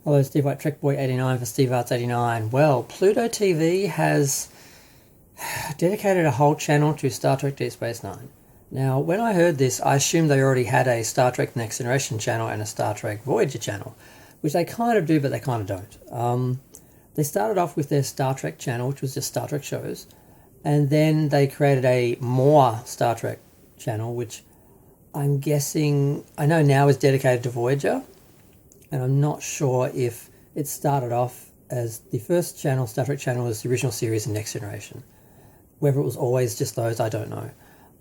Hello, Steve White, Trek Boy 89 for Steve Arts 89. Well, Pluto TV has dedicated a whole channel to Star Trek Deep Space Nine. Now, when I heard this, I assumed they already had a Star Trek Next Generation channel and a Star Trek Voyager channel, which they kind of do, but they kind of don't. They started off with their Star Trek channel, which was just Star Trek shows, and then they created a more Star Trek channel, which I'm guessing, I know now is dedicated to Voyager, and I'm not sure if it started off as the first channel, Star Trek channel, was the original series and Next Generation. Whether it was always just those, I don't know.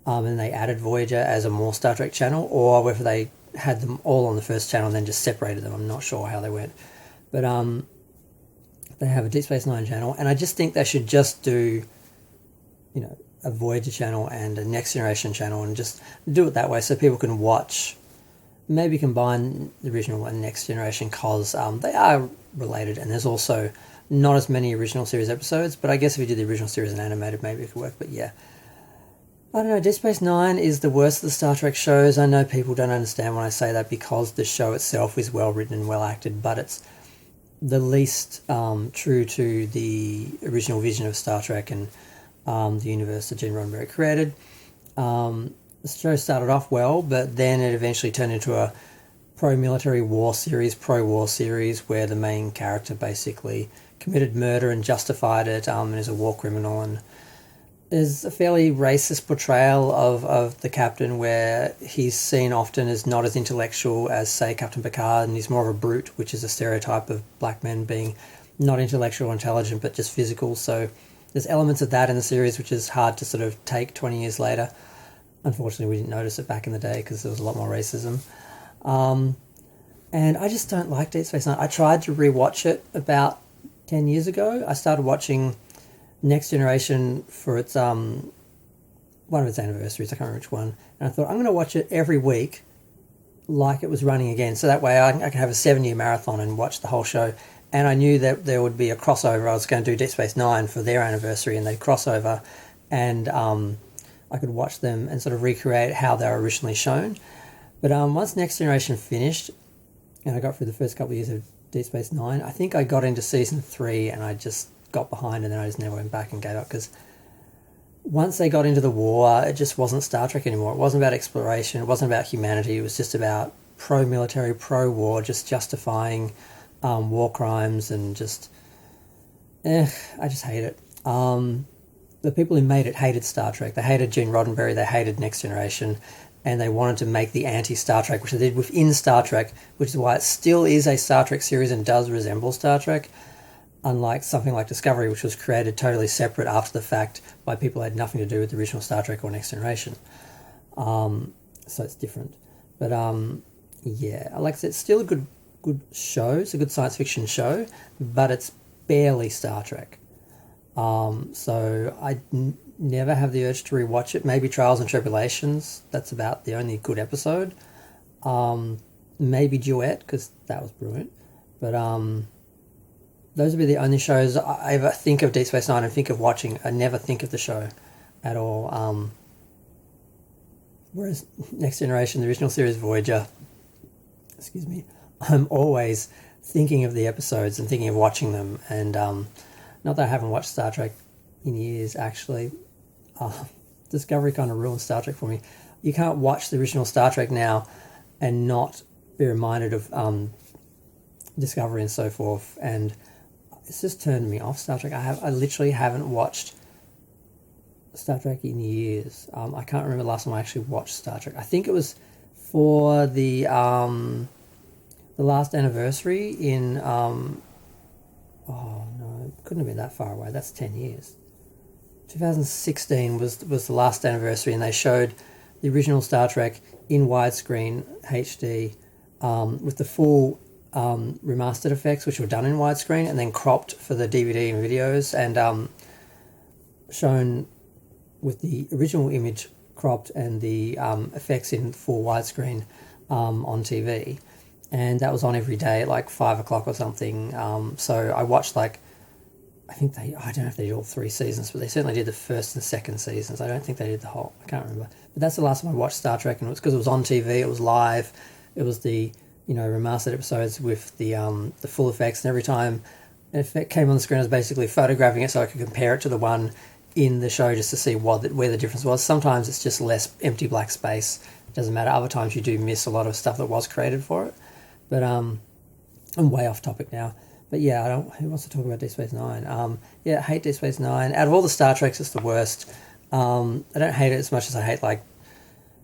And they added Voyager as a more Star Trek channel, or whether they had them all on the first channel and then just separated them. I'm not sure how they went. But they have a Deep Space Nine channel, and I just think they should just do, a Voyager channel and a Next Generation channel, and just do it that way so people can watch. Maybe combine the original and Next Generation, because they are related, and there's also not as many original series episodes, but I guess if you did the original series and animated, maybe it could work. But yeah, I don't know, Deep Space Nine is the worst of the Star Trek shows. I know people don't understand when I say that, because the show itself is well written and well acted, but it's the least true to the original vision of Star Trek and the universe that Gene Roddenberry created. The show started off well, but then it eventually turned into a pro-military war series, pro-war series, where the main character basically committed murder and justified it, and is a war criminal, and there's a fairly racist portrayal of the captain, where he's seen often as not as intellectual as, say, Captain Picard, and he's more of a brute, which is a stereotype of black men being not intellectual or intelligent, but just physical. So there's elements of that in the series, which is hard to sort of take 20 years later. Unfortunately, we didn't notice it back in the day because there was a lot more racism. And I just don't like Deep Space Nine. I tried to rewatch it about 10 years ago. I started watching Next Generation for its one of its anniversaries. I can't remember which one. And I thought, I'm going to watch it every week like it was running again. So that way I can have a 7-year marathon and watch the whole show. And I knew that there would be a crossover. I was going to do Deep Space Nine for their anniversary, and they'd cross over. And I could watch them and sort of recreate how they were originally shown. But once Next Generation finished, and I got through the first couple of years of Deep Space Nine, I think I got into season 3, and I just got behind, and then I just never went back and gave up, because once they got into the war, it just wasn't Star Trek anymore. It wasn't about exploration, it wasn't about humanity, it was just about pro-military, pro-war, just justifying war crimes, and just, I just hate it. The people who made it hated Star Trek. They hated Gene Roddenberry, they hated Next Generation, and they wanted to make the anti-Star Trek, which they did within Star Trek, which is why it still is a Star Trek series and does resemble Star Trek, unlike something like Discovery, which was created totally separate after the fact by people who had nothing to do with the original Star Trek or Next Generation. So it's different. But yeah, like I said, it's still a good show. It's a good science fiction show, but it's barely Star Trek. So I never have the urge to rewatch it. Maybe Trials and Tribulations, that's about the only good episode. Maybe Duet, because that was brilliant. But those would be the only shows I ever think of Deep Space Nine and think of watching. I never think of the show at all. Whereas Next Generation, the original series Voyager, excuse me, I'm always thinking of the episodes and thinking of watching them. And not that I haven't watched Star Trek in years, actually. Discovery kind of ruined Star Trek for me. You can't watch the original Star Trek now and not be reminded of Discovery and so forth. And it's just turned me off Star Trek. I literally haven't watched Star Trek in years. I can't remember the last time I actually watched Star Trek. I think it was for the last anniversary in... oh no, it couldn't have been that far away. That's 10 years. 2016 was the last anniversary, and they showed the original Star Trek in widescreen HD with the full remastered effects, which were done in widescreen and then cropped for the DVD and videos, and shown with the original image cropped and the effects in full widescreen on TV. And that was on every day at like 5 o'clock or something. So I watched I don't know if they did all 3 seasons, but they certainly did the first and second seasons. I don't think they did the whole, I can't remember. But that's the last time I watched Star Trek, and it was because it was on TV, it was live, it was the remastered episodes with the full effects, and every time an effect came on the screen, I was basically photographing it so I could compare it to the one in the show just to see where the difference was. Sometimes it's just less empty black space. It doesn't matter. Other times you do miss a lot of stuff that was created for it. But I'm way off topic now. But yeah, I don't. Who wants to talk about Deep Space Nine? Yeah, I hate Deep Space Nine. Out of all the Star Treks, it's the worst. I don't hate it as much as I hate like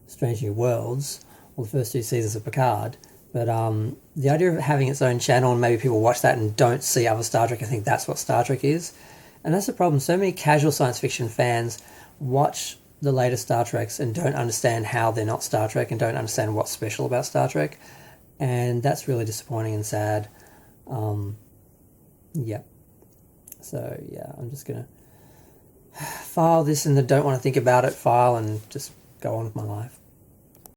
Strange New Worlds or the first two seasons of Picard. But the idea of having its own channel and maybe people watch that and don't see other Star Trek, I think that's what Star Trek is. And that's the problem. So many casual science fiction fans watch the latest Star Treks and don't understand how they're not Star Trek and don't understand what's special about Star Trek. And that's really disappointing and sad. Yeah. So, yeah, I'm just going to file this in the don't want to think about it file and just go on with my life.